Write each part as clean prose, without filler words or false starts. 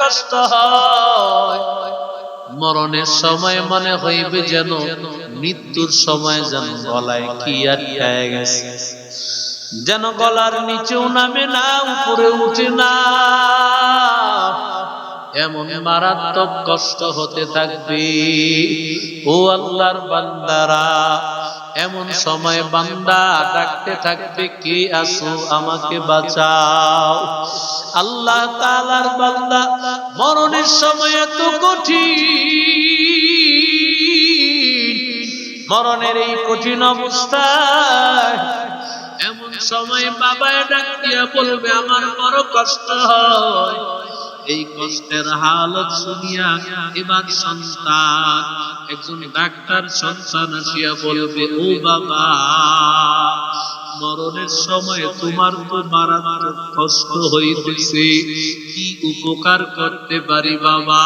কষ্ট হয়, মরণের সময় মনে হইবে যেন মৃত্যুর সময় যেন গলায় কি আটকায় গেছে, যেন গলার নিচেও নামে না, উপরে উঠে না, এমন মারাত্মক কষ্ট হতে থাকবে। ও আল্লাহর বান্দারা, এমন সময় বান্দা ডাকতে থাকবে, কে আছো আমাকে বাঁচাও। আল্লাহ তাআলার বান্দা মরণের সময় এত কঠিন, মরণের এই কঠিন অবস্থায় এমন সময় বাবায় ডাক দিয়া বলবে, আমার বড় কষ্ট হয়। এই কষ্টের হালত শুনিয়া এবার সন্তান, একজন ডাক্তার সন্তান আসিয়া বলবে, ও বাবা, মরণের সময় তোমার তো মারাত্মক কষ্ট হইতেছে, কি উপকার করতে পারি বাবা?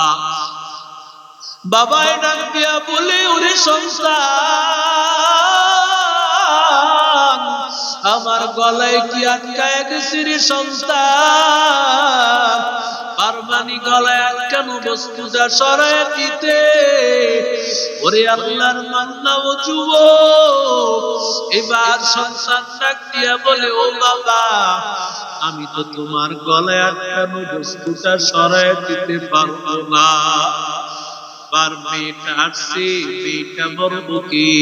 বাবায় ডাক দিয়া বলে, ওরে সন্তান, আমার গলায় কি আটকায় গেছে রে সন্তান? পারমানি গলায় আটকানো বস্তুটা সরায় দিতে। ওরে আল্লাহর বান্দা ও যুবক, এবার সন্তান ডাক দিয়া বলে, ও বাবা, আমি তো তোমার গলায় আটকানো বস্তুটা সরায় দিতে পারবো না। বার মেয়েটা আসছে, মেয়েটা বড় বুকি,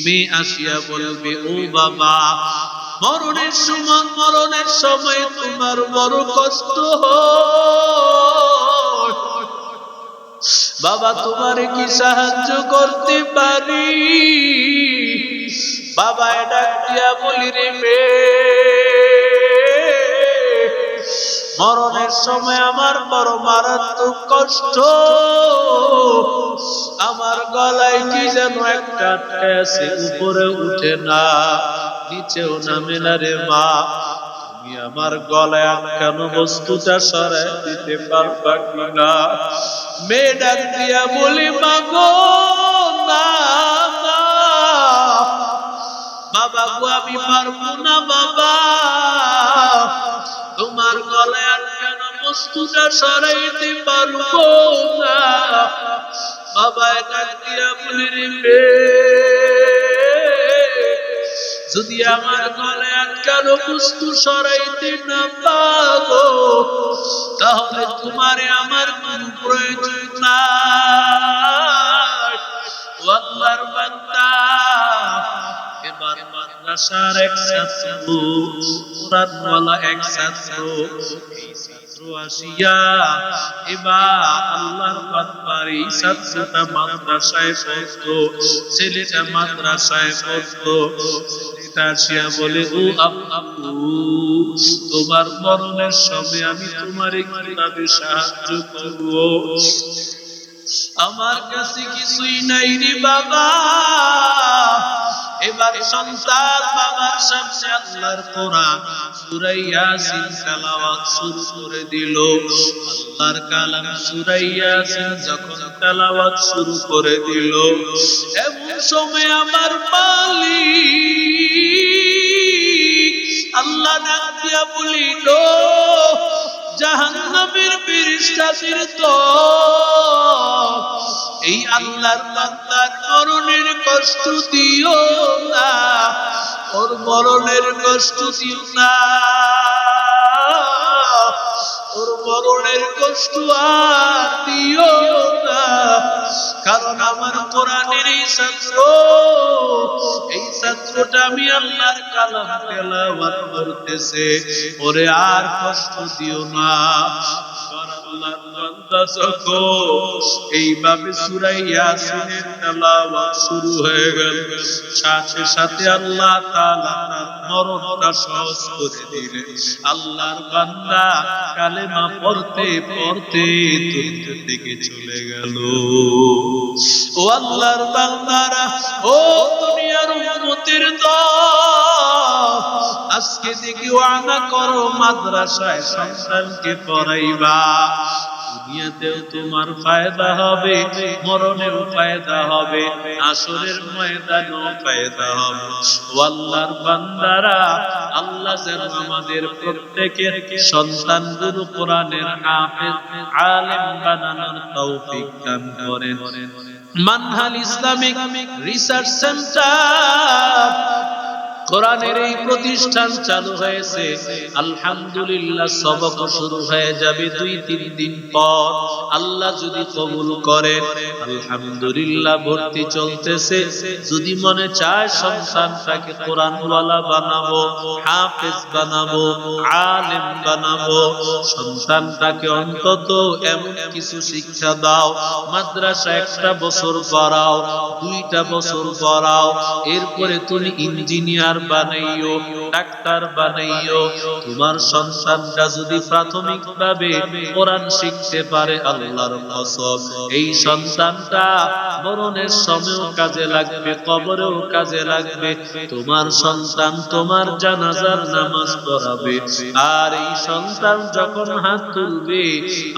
মেয়ে আসিয়া বলবে, ও বাবা, মরণের সময় তোমার বড় কষ্ট হয়, বাবা তোমারে কি সাহায্য করতে পারি? বাবা ডাক দিয়া বলি, রে মেয়ে, মরণের সময় আমার বড় মারাত্মক কষ্ট, আমার গলায় কি যেন একটা আটকাছে, উপরে উঠে না, নিচেও নামে না রে মা, তুমি আমার গলায় আটকানো বস্তুটা সরাই দিতে পারবা কিনা? মেয়ে ডাক দিয়া বলি, মা গো, না না, বাবা গো, আমি পারবো না বাবা, তোমার গলায় আটকানো বস্তুটা সরাইতে পারবো না। বাবা ডাক দিয়া বলি, রে যদি আমার গলায় আটকানো বস্তু সরাইতে না পারো, তাহলে তোমারে আমার কোনো প্রয়োজন নাই। ও আল্লাহর বান্দা, এবার মাদ্রাসার এক ছাত্র, কোরআনওয়ালা এক ছাত্র, এই ছাত্র আসিয়া এবার আল্লাহর বান্দার এই ছাত্রটা মাদ্রাসায় পড়তো, ছেলেটা মাদ্রাসায় পড়তো, ছেলেটা আসিয়া বলে, ও আব্বু, তোমার মরণের সময় আমি তোমারে কিভাবে সাহায্য করব? আমার কাছে কিছুই নাই রে বাবা। এবার সন্তান বাবার সামনে আল্লাহর কোরআন সূরা ইয়াসিন তেলাওয়াত শুরু করে দিল। আল্লাহর কালাম সূরা ইয়াসিন যখন তেলাওয়াত শুরু করে দিল, এমন সময় আমার মালিক আল্লাহ ডাক দিয়া বলিল, জাহান্নামের ফেরেশতাদের দল, এই আল্লাহর বান্দার মরণের কষ্ট দিও না, ওর মরণের কষ্ট দিও না, ওর মরণের কষ্ট আর দিও না। কারণ আমার কোরআনের এই ছাত্রটা আমি আল্লাহর কালাম তেলাওয়াত করতেছে, ওরে আর কষ্ট দিও না। এইভাবে সূরা ইয়াসিনের তেলাওয়াত শুরু হয়ে গেল, সাথে সাথে আল্লাহ তাআলা মরণটা সহজ করে দিলেন। আল্লাহর বান্দা কালেমা পড়তে পড়তে দুনিয়া থেকে চলে গেল। ও আল্লাহর বান্দারা, ও দুনিয়ার উম্মতের দল, আজকে থেকে ওয়াদা করো মাদ্রাসায় সন্তানকে পড়াইবা। দুনিয়াতেও তোমার ফায়দা হবে, মরণেও ফায়দা হবে, আসরের ময়দানেও ফায়দা হবে। ও আল্লাহর বান্দারা, আল্লাহ যেন আমাদের প্রত্যেকের সন্তানগুলো কোরআনের হাফেজ আলেম বানানোর তৌফিক দান করেন। মানহাল ইসলামিক রিসার্চ সেন্টার কোরআনের এই প্রতিষ্ঠান চালু হয়েছে, আলহামদুলিল্লাহ। সবক শুরু হয়ে যাবে 2-3 দিন পর, আল্লাহ যদি কবুল করেন। আলহামদুলিল্লাহ ভর্তি চলতেছে। যদি মনে চায় সন্তানটাকে কোরআনওয়ালা বানাবো, হাফেজ বানাবো, আলেম বানাবো, সন্তানটাকে অন্তত এমন কিছু শিক্ষা দাও, মাদ্রাসা 1টা বছর পড়াও, 2টা বছর পড়াও, এরপরে তুমি ইঞ্জিনিয়ার বানাইও, ডাক্তার বানাইও। তোমার সন্তানটা যদি প্রাথমিকভাবে কোরআন শিখতে পারে, আল্লাহর কসম এই সন্তানটা মরণের সময়ও কাজে লাগবে, কবরেও কাজে লাগবে। তোমার সন্তান তোমার জানাজার নামাজ পড়াবে, আর এই সন্তান যখন হাত তুলবে,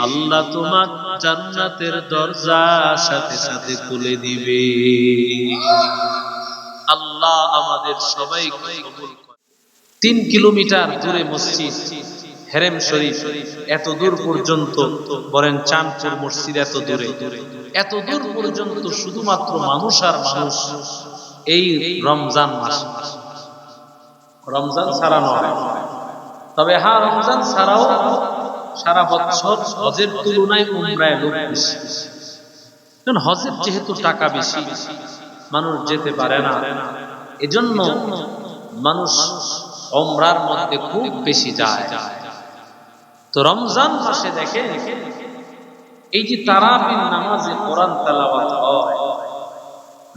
আল্লাহ তোমার জান্নাতের দরজা সাথে সাথে খুলে দিবে। আল্লাহ আমাদের সবাইকে কবুল করে। 3 কিলোমিটার দূরে মসজিদ হেরেম শরীফ, এত দূর পর্যন্ত বলেন চাঁদপুর মসজিদ এত দূরে, এত দূর পর্যন্ত শুধুমাত্র মানুষ আর মানুষ। এই রমজান মাস, রমজান ছাড়া নয়, তবে হ্যাঁ রমজান ছাড়াও সারা বছর হজের তুলনায় উমরায় লোক বেশি। কারণ হজের যেহেতু টাকা বেশি, মানুষ যেতে পারে না, এজন্য মানুষ উমরার মধ্যে খুব বেশি যায়। তো রমজান মাসে দেখে এই যে তারাবির নামাজে কোরআন তেলাওয়াত হয়,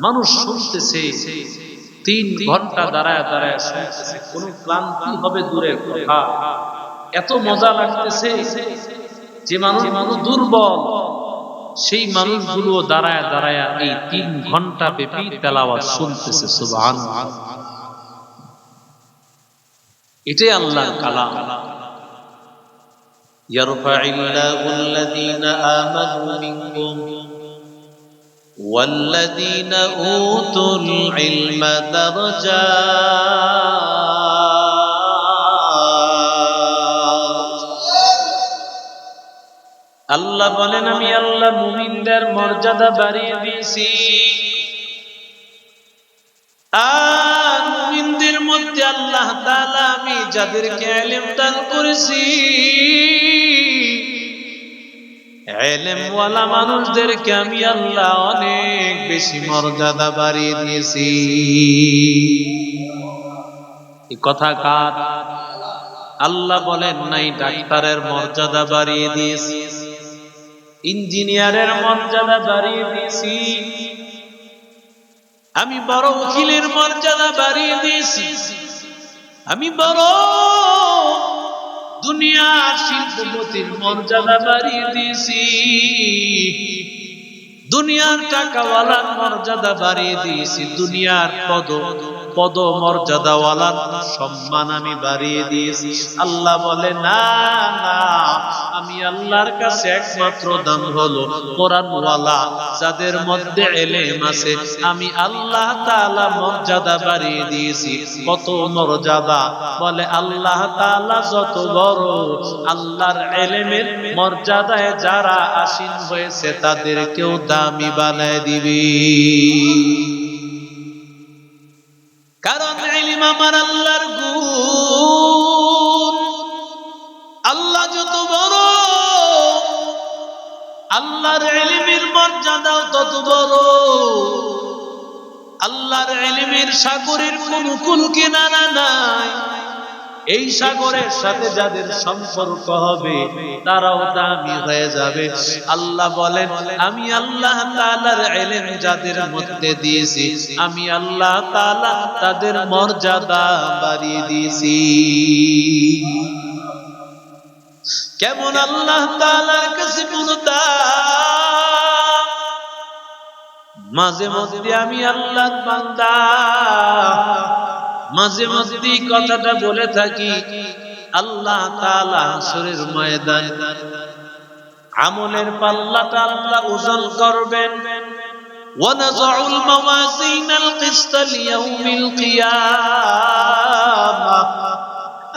মানুষ শুনতেছে, 3 ঘন্টা দাঁড়ায় দাঁড়ায় শুনতেছে, কোন ক্লান্তি হবে দূরের কথা। এত মজা লাগতেছে যে মানুষ দুর্বল, সেই মানুষগুলো দাঁড়ায় দাঁড়ায় এই 3 ঘন্টা ব্যাপী তেলাওয়াত শুনতেছে। সুবহানাল্লাহ, এটাই আল্লাহর কালাম। ইয়ারফাইল্লাহুল্লাযীনা আমানু মিনকুম ওয়াল্লাযীনা উতুল ইলমা দারাজাত। আল্লাহ বলেন, আমি আল্লাহ মুমিনদের মর্যাদা বাড়িয়ে দিয়েছি। আর মুমিনদের মধ্যে আল্লাহ তাআলা আমি যাদেরকে ইলম দান করেছি, ইলমওয়ালা মানুষদেরকে আমি আল্লাহ অনেক বেশি মর্যাদা বাড়িয়ে দিয়েছি। এই কথা কার? আল্লাহ বলেন নাই ডাক্তারের মর্যাদা বাড়িয়ে দিয়েছি, ইঞ্জিনিয়ারের মর্যাদা বাড়িয়ে দিয়েছি, আমি বড় উকিলের মর্যাদা বাড়িয়ে দিয়েছি, আমি বড় দুনিয়ার শিল্পপতির মর্যাদা বাড়িয়ে দিয়েছি, দুনিয়ার টাকাওয়ালার মর্যাদা বাড়িয়ে দিয়েছি, দুনিয়ার পদ মর্যাদাওয়ালার সম্মান আমি বাড়িয়ে দিয়েছি। আল্লাহ বলে না না, আমি আল্লাহর কাছে একমাত্র দাম হলো কোরআনওয়ালা, যাদের মধ্যে ইলম আছে, আমি আল্লাহ তাআলা মর্যাদা বাড়িয়ে দিয়েছি। কত মর্যাদা? বলে আল্লাহ তাআলা যত বড়, আল্লাহর ইলমের মর্যাদায় যারা আসীন হয়েছে তাদেরকেও দামি বানায় দিবি। কারণ ইলম আমার আল্লাহর গুণ। আল্লাহ যত বড়, আল্লাহর ইলমের মর্যাদাও তত বড়। আল্লাহর ইলমের সাগরের কোনো কুল কিনারা নাই। এই সাগরের সাথে যাদের সম্পর্ক হবে তারাও দামি হয়ে যাবে। আল্লাহ বলেন, আমি আল্লাহ তাআলার ইলম যাদের মধ্যে দিয়েছি, আমি আল্লাহ তাআলা তাদের মর্যাদা বাড়িয়ে দিয়েছি। কেমন আল্লাহ তাআলার কাছে পুরোটা মাঝে মধ্যে আমি আল্লাহর বান্দা, মাঝে মধ্যে কথাটা বলে থাকি, আল্লাহ তাআলা হাসরের ময়দান আমলের পাল্লাটা আল্লাহ ওজন করবেন। ونضع الموازين القسط ليوم القيامة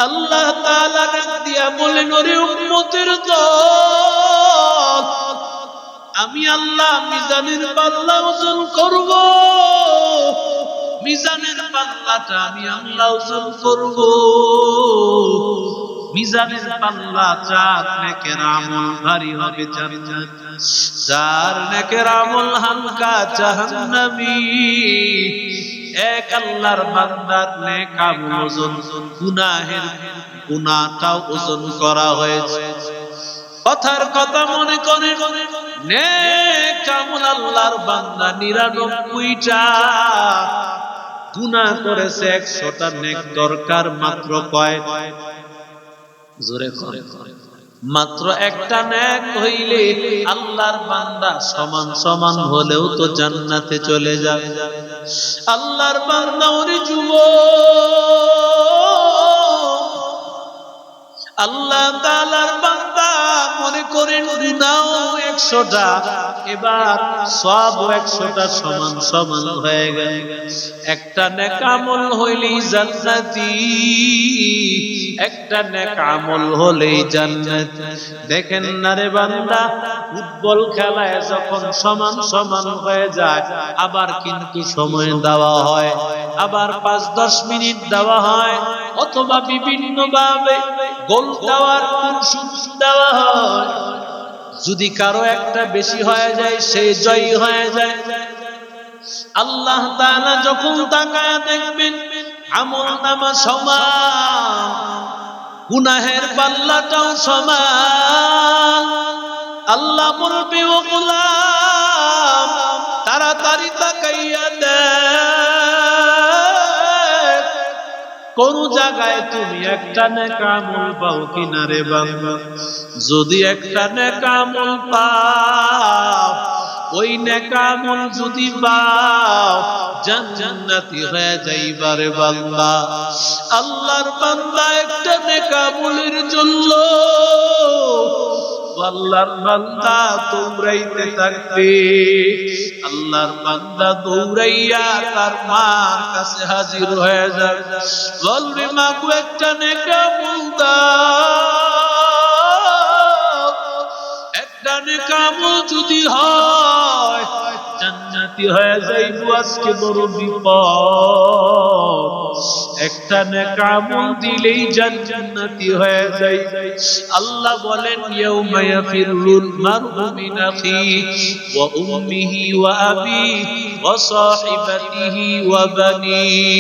আল্লাহ তাআলা দিয়া বলেন, ওরে উম্মতের দল, আমি আল্লাহ মিজানের পাল্লা ওজন করব, মিজানের পাল্লাটা আমি আল্লাহ ওজন করব। মিজানের পাল্লা যার নেকের আমল ভারী হবে জান্নাত, যার নেকের আমল হালকা জাহান্নামী। এক আল্লাহর বান্দার নেক আমল ওজন, গুনাহের গুনাহটাও ওজন করা হয়েছে। কথার কথা মনে করে নেক আমল আল্লাহর বান্দা 99টা, গুনাহ করেছে 100টা, নেক দরকার মাত্র কয়? জোরে করে মাত্র একটা নেক হইলে আল্লাহর বান্দা সমান সমান হলেও তো জান্নাতে চলে যাবে। আল্লাহর বান্দা ওরে যুবক, আল্লাহ তাআলার বান্দা মনে করেন গুনাহ 100টা, এবার সওয়াব 100টা সমান সমান হয়ে গেল। একটা নেক আমল হইলেই জান্নাতি, একটা নেক আমল হলেই জান্নাত। দেখেন না রে বান্দা, ফুটবল খেলায় যখন সমান সমান হয়ে যায়, আবার কিন্তু সময় দেওয়া হয়, আবার 5-10 মিনিট দেওয়া হয়, অথবা বিভিন্ন ভাবে গোল দেওয়ার সুযোগ দেওয়া হয়। যদি কারো একটা বেশি হয়ে যায়, সে জয়ী হয়ে যায়। আল্লাহ তাআলা যখন তাকায় দেখবেন আমলনামা সমান, গুনাহের পাল্লাটাও সমান, আল্লাহ বলবে, ও গোলাম তাড়াতাড়ি তাকাইয়া দেখ, কোন জায়গায় তুমি একটা নেক আমল পাও কিনা রে বান্দা। যদি একটা নেক আমল পাও, ওই নেক আমল যদি পাও, জান্নাতি হয়ে যাইবারে বান্দা। আল্লাহর বান্দা একটা নেক আমলের জন্য আল্লাহর বান্দা দৌড়াইতে থাকবে। আল্লাহর বান্দা দৌড়াইয়া তার মার কাছে হাজির হয়ে যাবে, বলবে, মা গো একটা নেক আমল দাও। একটা নেক আমল যদি হয়, জান্নাতি হয়ে যাইবো। আজকে বড় বিপদ, একটা নেক আমল দিলেই জান্নাতি হয়ে যায়। আল্লাহ বলেন, ইয়াউমা ইয়াফিরুল মারউ মিন আখিহি ওয়া উম্মিহি ওয়া আবিহি ওয়া সাহিবাতিহি ওয়া বানিহি।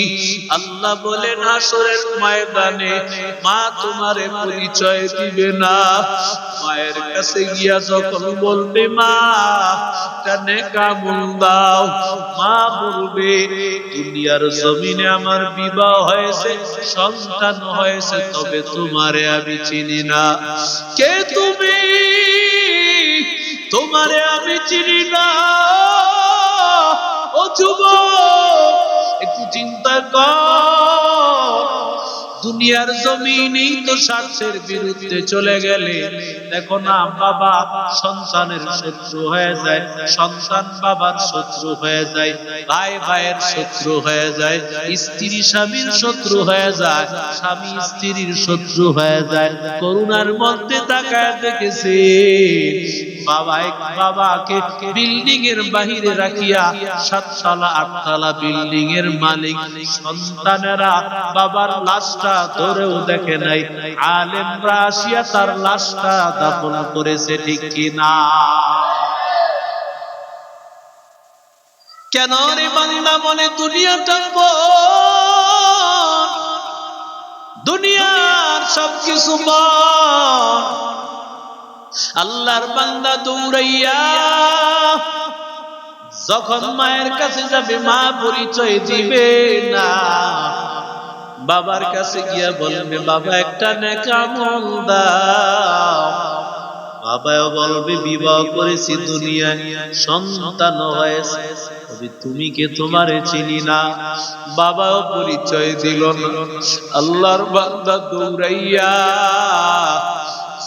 আল্লাহ বলেন, হাসরের ময়দানে মা তোমারে পরিচয় দিবে না। মায়ের কাছে গিয়া যখন বলবে, মা একটা নেক আমল দাও, মা বলবে, দুনিয়ার জমিনে আমার বিবাহ হয়েছে, সন্তান হয়েছে, তবে তোমারে আমি চিনি না। কে তুমি? তোমারে আমি চিনি না। ও যুবক, একটু চিন্তা কর, দুনিয়ার জমিনেই তো স্বার্থের বিরুদ্ধে চলে গেলে, দেখো না, বাবা সন্তানের শত্রু হয়ে যায়, সন্তান বাবার শত্রু হয়ে যায়, ভাই ভাইয়ের শত্রু হয়ে যায়, স্ত্রী স্বামীর শত্রু হয়ে যায়, স্বামী স্ত্রীর শত্রু হয়ে যায়। করুণার মধ্যে তাকায় দেখেছে, বাবাকে বিল্ডিং এর বাহিরে রাখিয়া 7 তলা 8 তলা বিল্ডিং এর মালিক সন্তানেরা বাবার লাশটা ধরেও দেখে নাই, আলেমরা আসিয়া তার লাশটা দাফন করেছে, ঠিক কিনা? কেন রে বান্দা বলে দুনিয়াটা বড়, দুনিয়ার সবকিছু বড়। আল্লাহর বান্দা দৌড়াইয়া যখন মায়ের কাছে যাবে, মা পরিচয় দিবে না। বাবার কাছে গিয়া বলবে, বাবা একটা নেক আমল দাও। বাবাও বলবে, বিবাহ করেছি, দুনিয়ায় সন্তান হয়েছে, তুমি কে? তোমারে চিনি না। বাবাও পরিচয় দিল না। আল্লাহর বান্দা দৌড়াইয়া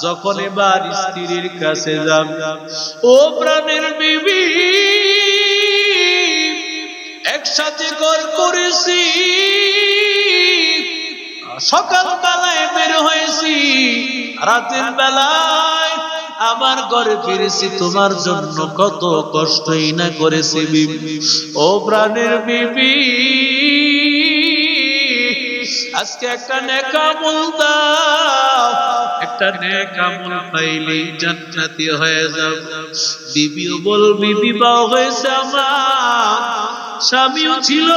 যখন এবার স্ত্রীর কাছে যাব, ও প্রাণের বিবি, একসাথে ঘর করেছি, সকাল বেলায় বের হয়েছি, রাতের বেলায় আমার ঘরে ফিরেছি, তোমার জন্য কত কষ্টই না করেছি বিবি। ও প্রাণের বিবি, আজকে একটা নেক আমল দাও, একটা নেক আমল পাইলেই জান্নাতি হয়ে যাব। বিবিও বলবি বিবাহ হয়েছে আমার, স্বামীও ছিল,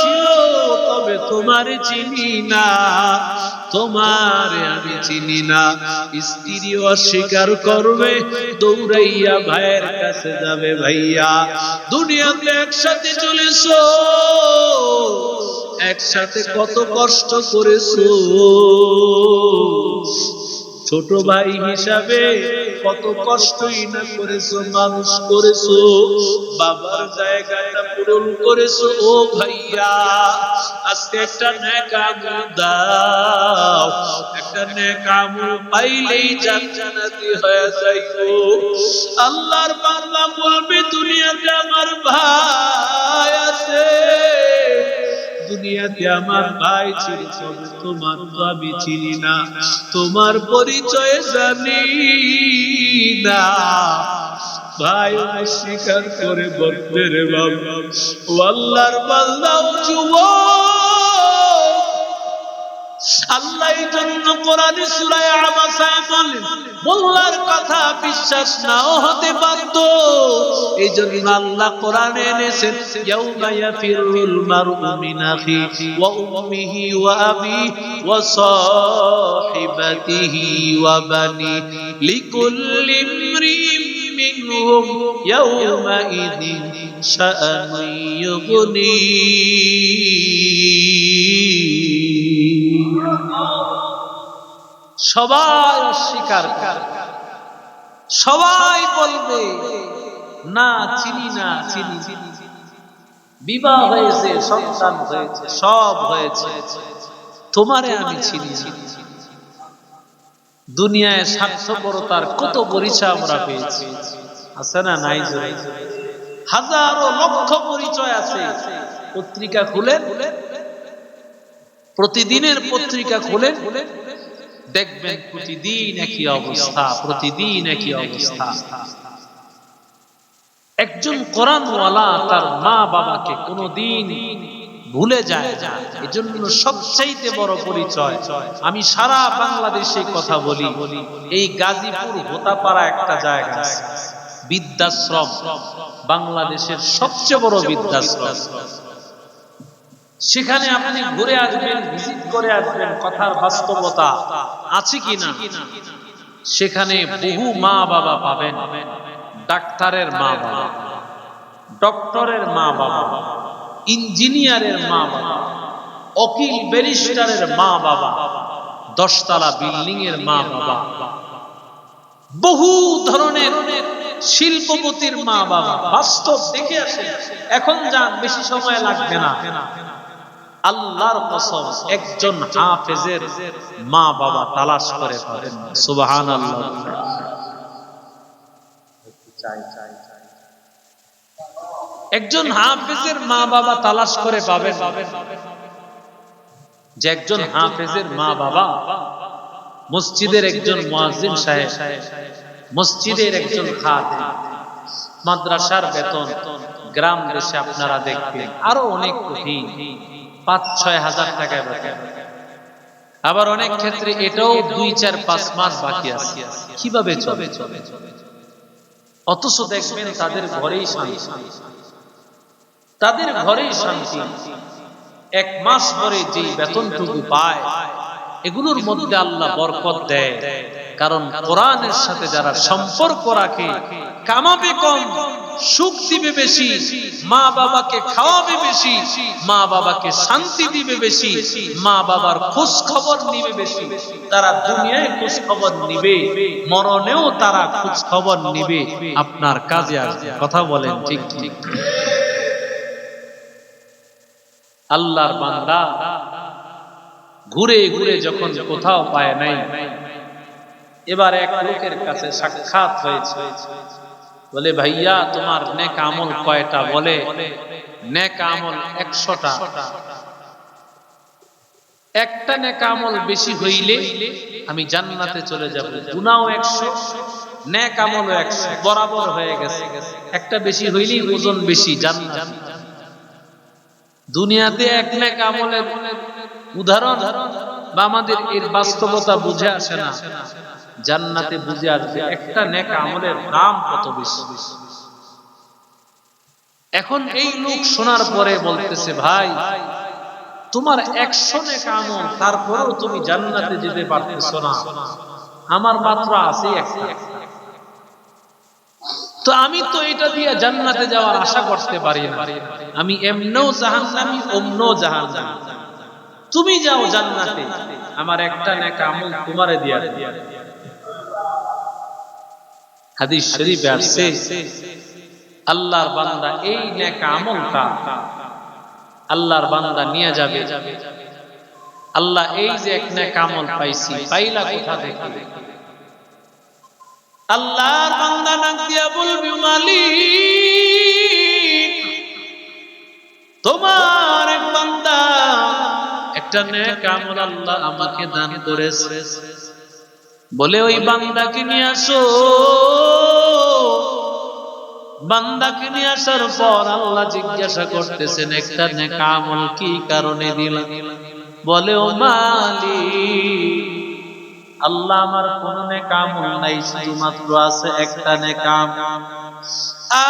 তবে তোমারে চিনি না, তোমারে আমি চিনি না। স্ত্রী অস্বীকার করবে, দৌড়াইয়া ভাইয়ের কাছে যাবে, ভাইয়া দুনিয়াতে একসাথে চলেছো, একসাথে কত কষ্ট করেছো, ছোট ভাই হিসাবে কত কষ্টই না করেছো, মানুষ করেছো, বাবার জায়গাটা পূরণ করেছো। ও ভাইয়া, আজকে একটা নেক আমল দাও, একটা নেক আমল পাইলেই জান্নাতি হয়ে যাইবো। আল্লাহর বান্দা বলবে, দুনিয়াতে আমার ভাই আছে, দুনিয়াতে আমার ভাই ছিল, তবে তোমার তো আমি চিনি না, তোমার পরিচয় জানি না। ভাই অস্বীকার করে বলতে রে বাবা, ও আল্লাহর বান্দা, ও যুবক, আল্লাহ এই জন্য কোরআনে সূরা আবাসায় বলেন, মোল্লার কথা বিশ্বাস নাও হতে পারত, এই জন্য আল্লাহ কোরআনে এনেছেন, ইয়াউমা ইয়াফিরুল মারউ মিন আখিহি ওয়া উম্মিহি ওয়া আবিহি ওয়া সাহিবাতিহি ওয়া বানিহি লিকুল্লি ইমরিইন মিনহুম ইয়াউমা ইযিন শাআনুন ইউগনি। সবাই অস্বীকার করবে, সবাই বলবে না, চিনি না, চিনি। বিবাহ হয়েছে, সন্তান হয়েছে, সব হয়েছে, তোমারে আমি চিনি। দুনিয়ায় স্বার্থপরতার কত পরিচয় আমরা পেয়েছি, আছে না? নাই? হাজারো লক্ষ পরিচয় আছে। পত্রিকা খুলেন, প্রতিদিনের পত্রিকা খুলেন, দেখবেন প্রতিদিন একই অবস্থা, প্রতিদিন একই অবস্থা। একজন কোরআনওয়ালা তার মা বাবাকে কোনোদিন ভুলে যায় না, এজন্য সবচাইতে বড় পরিচয়। আমি সারা বাংলাদেশে কথা বলি, এই গাজীপুর হোতাপাড়া একটা জায়গা আছে, বৃদ্ধাশ্রম, বাংলাদেশের সবচেয়ে বড় বৃদ্ধাশ্রম। সেখানে আপনি ঘুরে আসবেন, ভিজিট করে আসবেন, কথার বাস্তবতা আছে কিনা। সেখানে বহু মা বাবা পাবেন, ডাক্তারের মা বাবা, ডক্টরের মা বাবা, ইঞ্জিনিয়ারের মা বাবা, উকিল ব্যারিস্টারের মা বাবা, 10 তলা বিল্ডিং এর মা বাবা, বহু ধরনের শিল্পপতির মা বাবা। বাস্তব দেখে আসে, এখন যান, বেশি সময় লাগবে না। আল্লাহর কসম, একজন হাফেজের মা বাবা তালাশ করে পাবেন। সুবহানাল্লাহ। একজন হাফেজের মা বাবা তালাশ করে পাবেন, যে একজন হাফেজের মা বাবা মসজিদের একজন মুয়াজ্জিন সাহেব, মসজিদের একজন খাদেম, মাদ্রাসার বেতন গ্রাম দেশে আপনারা দেখবেন আরো অনেক কঠিন, 5-6 হাজার টাকা বেতন। আবার অনেক ক্ষেত্রে এটাও 2-4-5 মাস বাকি আছে, কিভাবে চলে? অথচ দেখবেন তাদের ঘরেই শান্তি, তাদের ঘরেই শান্তি। 1 মাস পরে যে বেতনটুকু পায়, এগুলোর মধ্যে আল্লাহ বরকত দেয়, কারণ কোরআনের সাথে যারা সম্পর্ক রাখে, কামাবে কম, সুখ দিবে বেশি, মা বাবাকে খাওয়াবে বেশি, মা বাবাকে শান্তি দিবে বেশি, মা বাবার খোঁজ খবর নিবে বেশি। তারা দুনিয়ায় খোঁজ খবর নিবে, মরণেও তারা খোঁজ খবর নিবে, আপনার কাজে আসবে। কথা বলেন ঠিক ঠিক? আল্লাহর বান্দা ঘুরে ঘুরে যখন কোথাও পায় নাই, এবার এক লোকের কাছে সাক্ষাৎ হয়েছে, বলে ভাইয়া তোমার নেক আমল কয়টা? বলে নেক আমল 100টা। একটা নেক আমল বেশি হইলে আমি জান্নাতে চলে যাব। গুনাহও 100, নেক আমলও 100, বরাবর হয়ে গেছে। একটা বেশি হইলেই ওজন বেশি, জান্নাত। দুনিয়াতে এক নেক আমলের উদাহরণ বা আমাদের এর বাস্তবতা বুঝে আসে না, জান্নাতে বুঝে আসবে একটা নেক আমলের দাম কত বেশি। এখন এই লোক শোনার পরে বলতেছে, ভাই তোমার 100 নেক আমল, তারপরেও তুমি জান্নাতে যেতে পারতেছ না, আমার মাত্র আছে একটা। তো আমি তো এটা দিয়ে জান্নাতে যাওয়ার আশা করতে পারি না, আমি এমনও জাহান্নামী অমনও জাহান্নামী। তুমি যাও জান্নাতে, আমার একটা নেক আমল তোমারে দিয়া দেব। হাদিস শরীফে আছে, আল্লাহর বান্দা এই নেক আমলটা আল্লাহর বান্দা নিয়ে যাবে। আল্লাহ এই যে এক নেক আমল পাইছি, পাইলা কোথা থেকে? আল্লাহর বান্দা ডাক দিয়া বলবে, মালিক তোমার এক বান্দা একটা নেক আমল আল্লাহ আমাকে দান করেছে। বলে ওই বান্দাকে নিয়ে আসো। বান্দাকে নিয়ে আসার পর আল্লাহ জিজ্ঞাসা করতেছেন, একটা নেক আমল কি কারণে দিলা? বলে ও মালিক, আল্লাহ আমার কোন নেক আমল নাই, শুধুমাত্র আছে একটা নেক আমল,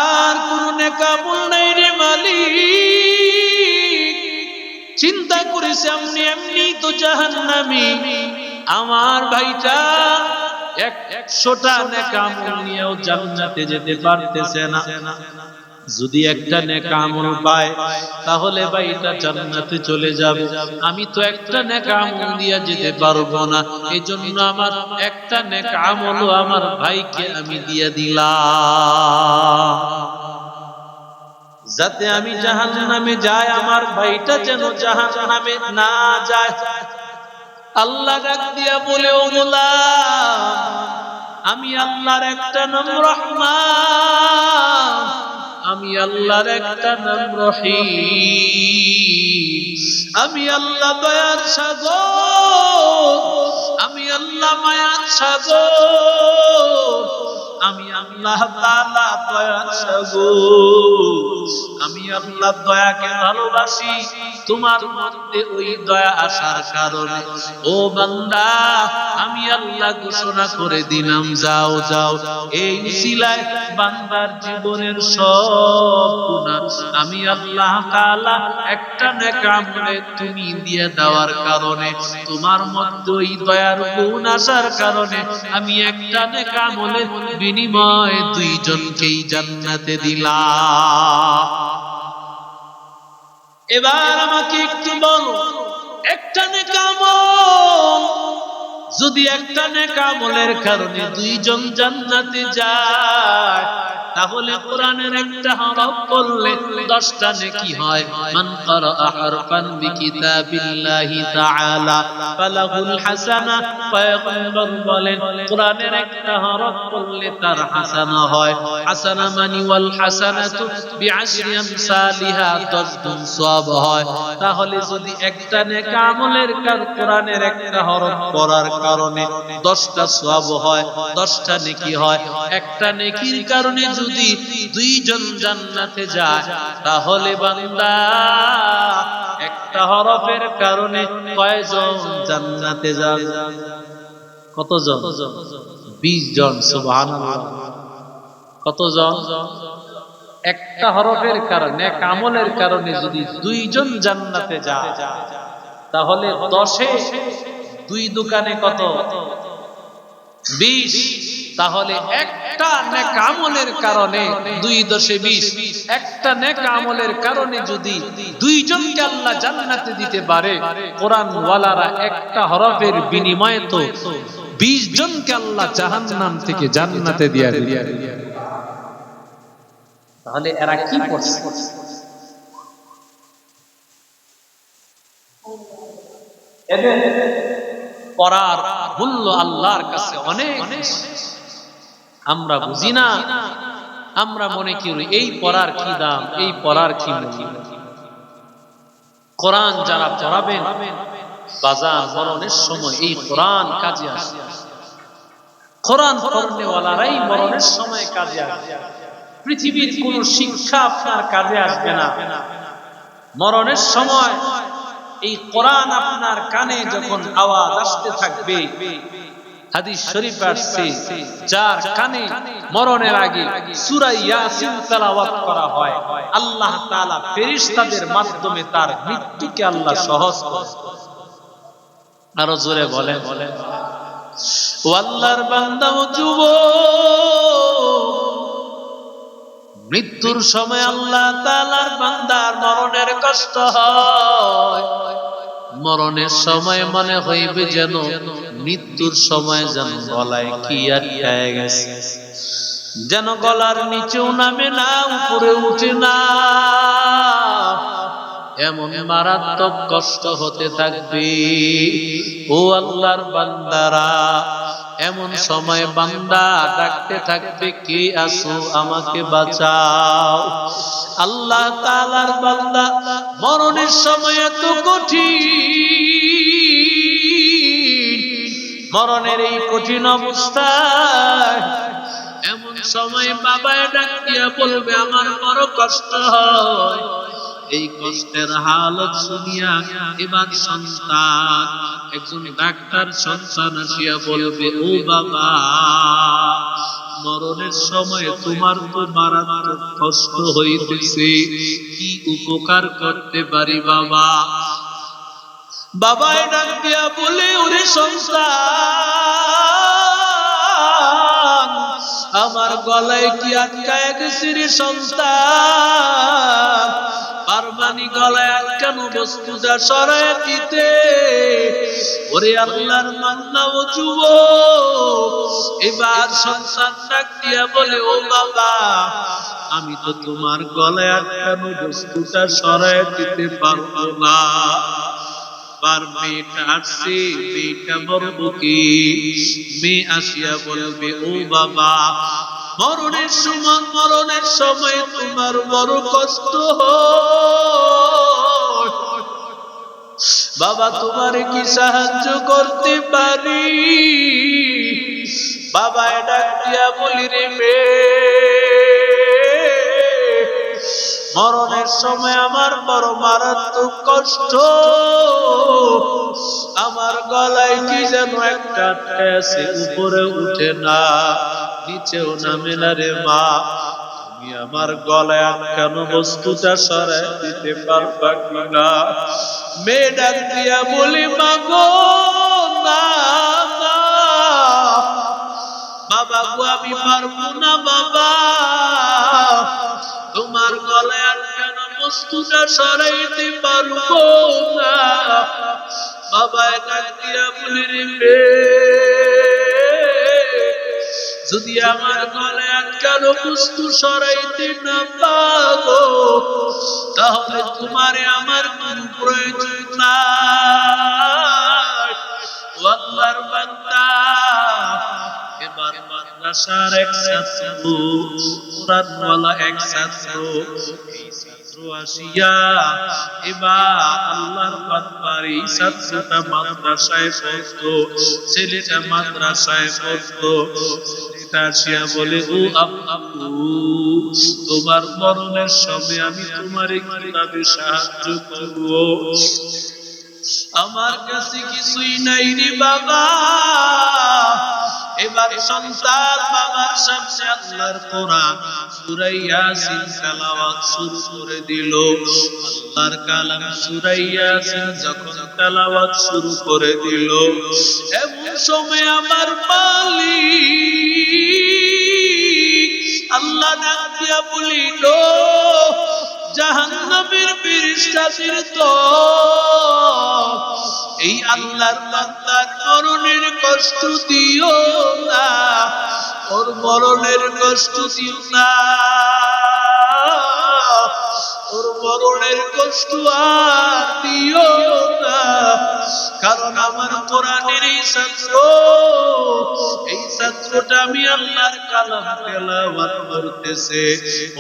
আর কোন নেক আমল নাই রে মালিক। চিন্তা করেছে এমনি এমনি তো জাহান্নামী, আমার ভাইটা 100টা নেক আমল নিয়েও জান্নাতে যেতে পারতেছে না। যদি একটা নেক আমল পায় তাহলে ভাইটা জান্নাতে চলে যাবে, আমি তো একটা নেক আমল দিয়ে যেতে পারবো না। এজন্য আমার একটা নেক আমলও আমার ভাইকে আমি দিয়ে দিলাম, যাতে আমি জাহান্নামে যাই, আমার ভাইটা যেন জাহান্নামে না যায়। আল্লাহ ডাক দিয়া বলে, ও গোলাম, আমি আল্লাহর একটা নাম রহমান, আমি আল্লাহর একটা নাম রহিম, আমি আল্লাহ দয়ার সাগর, আমি আল্লাহ মায়ার সাগর, আমি আল্লাহ তাআলা দয়ার সাগর, আমি আল্লাহ দয়াকে ভালোবাসি। তোমার মধ্যে ওই দয়া আসার কারণে ও বান্দা আমি আল্লাহ ঘোষণা করে দিলাম, যাও যাও, এই উসিলায় বান্দার জীবনের সব গুনাহ আমি আল্লাহ তাআলা একটা নেক আমলে তুমি দিয়ে দেওয়ার কারণে, তোমার মধ্যে ওই দয়ার গুণ আসার কারণে আমি একটা নেক আমলে বিনিময়ে দুইজনকেই জান্নাতে দিলাম। এবার আমাকে একটু বলো, একটা নেক আমল যদি একটা নেক আমলের কারণে দুইজন জান্নাতে যায়, তাহলে কোরআনের একটা হরফ পড়লে 10টা নেকি হয়। মান ক্বারা হারফান বিকিতাবিল্লাহি তাআলা ফালাহুল হাসানা, পয়গম্বর বলেন কোরআনের একটা হরফ পড়লে তার হাসানা হয়। হাসানা মানি ওয়াল হাসানাতু বিআশরি আমসালিহা, 10 গুণ সওয়াব হয়। তাহলে যদি একটা নেক আমলের কোরআনের একটা হরফ পড়ার কারণে 10টা সওয়াব হয়, 10টা নেকি হয়। একটা নেকির কারণে যদি দুইজন জান্নাতে যায়, তাহলে বান্দা একটা হরফের কারণে কয়জন জান্নাতে যাবে? কতজন? 20 জন। সুবহানাল্লাহ। কতজন? একটা হরফের কারণে, নেক আমলের কারণে যদি দুইজন জান্নাতে যায়, তাহলে 10-এ 2 দোকানে কত? 20। তাহলে একটা নেক আমলের কারণে 2×10 20। একটা নেক আমলের কারণে যদি দুইজনকে আল্লাহ জান্নাতে দিতে পারে, কোরআন ওয়ালারা একটা হরফের বিনিময়ে তো 20 জনকে আল্লাহ জাহান্নাম থেকে জান্নাতে দিয়ে দিবে। তাহলে এরা কি করছে? এদের করার মূল্য আল্লাহর কাছে অনেক। আমরা বুঝি না, আমরা মনে করি এই পড়ার কি দাম, এই পড়ার কি মূল্য। কোরআন যারা পড়াবেন বাজার মরণের সময় এই কোরআন কাজে আসে। কোরআন পড়নেওয়ালারাই মরণের সময় কাজে আসে। পৃথিবীর কোন শিক্ষা আপনার কাজে আসবে না। মরণের সময় এই কোরআন আপনার কানে যখন আওয়াজ আসতে থাকবে, হাদিস শরীফে আসছে যার কানে মরণের আগে সূরা ইয়াসিন তেলাওয়াত করা হয়, আল্লাহ তাআলা ফেরেশতাদের মাধ্যমে তার মৃত্যুকে আল্লাহ সহজ করে। আরো জোরে বলেন, ও আল্লাহর বান্দা ও যুবক, মৃত্যুর সময় আল্লাহ তাআলার বান্দার মরণের কষ্ট হয়। মরণের সময় মনে হইবে যেন মৃত্যুর সময় যেন গলায় কি আটকায় গেছে, যেন গলার নিচেও নামে না, উপরে উঠে না। এমন মারাত্মক কষ্ট হতে থাকবে। ও আল্লাহর বান্দারা, এমন সময় বান্দা ডাকতে থাকবে, কে আছো আমাকে বাঁচাও। আল্লাহ তাআলার বান্দা মরণের সময় এত কঠিন, মরণের এই কঠিন অবস্থায় এমন সময় বাবায় ডাক দিয়া বলবে আমার বড় কষ্ট হয়। এই কষ্টের হালত শুনিয়া এবার সন্তান, একজন ডাক্তার সন্তান আসিয়া বলবে, ও বাবা, মরণের সময় তোমার তো মারাত্মক কষ্ট হইতেছে, কি উপকার করতে পারি বাবা? বাবায় ডাক দিয়া বলে, ওরে সন্তান, আমার গলায় কি আটকায় গেছে রে সন্তান? পারবানি গলায় আটকানো বস্তুটা সরায় দিতে? ওরে আল্লাহর বান্দা ও যুবক, এবার সন্তান ডাক দিয়া বলে, ও বাবা, আমি তো তোমার গলায় আটকানো বস্তুটা সরায় দিতে পারবো না। বার মেয়েটা আসছে, মেয়েটা বলবো কি? মেয়ে আসিয়া বলবে, ও বাবা, মরণের সময় তোমার বড় কষ্ট হয়, বাবা তোমারে কি সাহায্য করতে পারি? বাবা ডাক দিয়া বলি, রে মরণের সময় আমার বড় মারাত্মক কষ্ট, আমার গলায় কি যেন একটা আটকায় আছে, উপরে উঠে না, নিচেও নামে না রে মা, তুমি আমার গলায় আটকানো বস্তুটা সরায় দিতে পারবা কিনা? মেয়ে ডাক দিয়া বলি, মা গো, না বাবা গো, আমি পারবো না বাবা, তোমার গলায় আটকানো বস্তুটা সরাইতে পারবো না। বাবা ডাক দিয়া বলি, রে যদি আমার গলায় আটকানো বস্তু সরাইতে না পারো, তাহলে তোমারে আমার কোনো প্রয়োজন নাই। আল্লাহর বান্দা, এবার মাদ্রাসার এক ছাত্র, কোরআনওয়ালা এক ছাত্র, এই ছাত্র আসিয়া এবার আল্লাহর বান্দার এই ছাত্রটা মাদ্রাসায় পড়তো, ছেলেটা মাদ্রাসায় পড়তো, ছেলেটা আসিয়া বলে, ও আব্বু, তোমার মরণের সময় আমি তোমার কিভাবে সাহায্য করবো? আমার কাছে কিছুই নাই রে বাবা। এবার সন্তান বাবার সামনে আল্লাহর কোরআন সূরা ইয়াসিন তেলাওয়াত শুরু করে দিল। আল্লাহর কালাম সূরা ইয়াসিন যখন তেলাওয়াত শুরু করে দিল, এমন সময় আমার মালিক আল্লাহ ডাক দিয়া বলিল, জাহান্নামের ফেরেশতাদের দল, এই আল্লাহর বান্দার মরণের কষ্ট দিও না, ওর মরণের কষ্ট দিও না, ওর মরণের কষ্ট আর দিও না। কারণ আমার কোরআনের এই ছাত্রটা আমি আল্লাহর কালাম তেলাওয়াত করতেছে,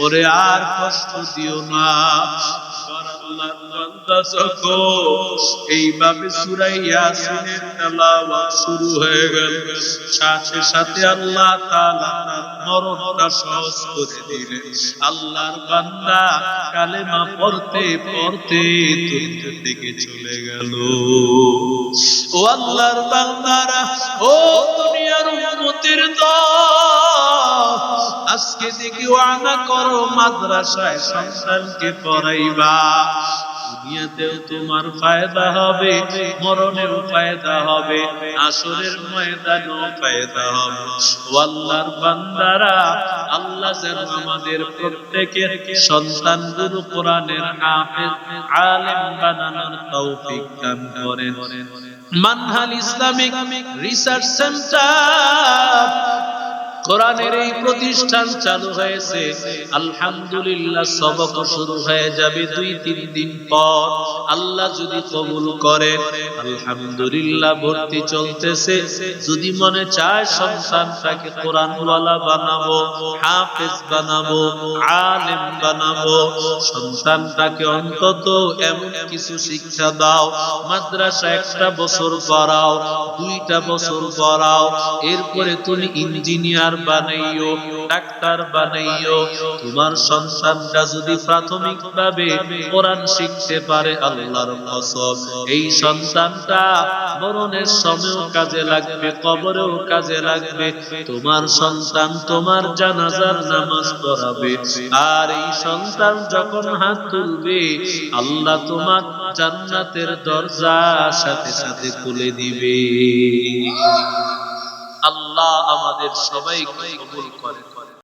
ওরে আর কষ্ট দিও না। আল্লাহর বান্দা যখন এইভাবে সূরা ইয়াসিনের তেলাওয়াত শুরু হয়ে গেল, সাথে সাথে আল্লাহ তাআলা মরণটা সহজ করে দিলেন। আল্লাহর বান্দা কালেমা পড়তে পড়তে দুনিয়া থেকে চলে গেল। ও আল্লাহর বান্দারা, ও দুনিয়ার উম্মতের দল, আজকে থেকে ওয়াদা করো মাদ্রাসায় সন্তানকে পড়াইবা। দুনিয়াতেও তোমার ফায়দা হবে, মরণেও ফায়দা হবে, আসরের ময়দানেও ফায়দা হবে। ও আল্লাহর বান্দারা, আল্লাহ যেন আমাদের প্রত্যেকের সন্তানগুলো কোরআনের হাফেজ আলেম বানানোর তৌফিক দান করেন। মানহাল ইসলামিক রিসার্চ সেন্টার কোরআনের এই প্রতিষ্ঠান চালু হয়েছে। আলহামদুলিল্লাহ, সবক শুরু হয়ে যাবে 2-3 দিন পর, আল্লাহ যদি কবুল করেন। আলহামদুলিল্লাহ, ভর্তি চলতেছে। যদি মনে চায় সন্তানটাকে কোরআনওয়ালা বানাবো, হাফেজ বানাবো, আলেম বানাবো, সন্তানটাকে অন্তত এমন কিছু শিক্ষা দাও, মাদ্রাসা 1টা বছর পড়াও, 2টা বছর পড়াও, এরপরে তুমি ইঞ্জিনিয়ার বানাইও, ডাক্তার বানাইও। তোমার সন্তানটা যদি প্রাথমিকভাবে কোরআন শিখতে পারে, আল্লাহর কসম, এই সন্তানটা মরণের সময়ও কাজে লাগবে, কবরেও কাজে লাগবে। তোমার সন্তান তোমার জানাজার নামাজ পড়াবে, আর এই সন্তান যখন হাত তুলবে, আল্লাহ তোমার জান্নাতের দরজা সাথে সাথে খুলে দিবে। আল্লাহ আমাদের সবাইকে কবুল করেন।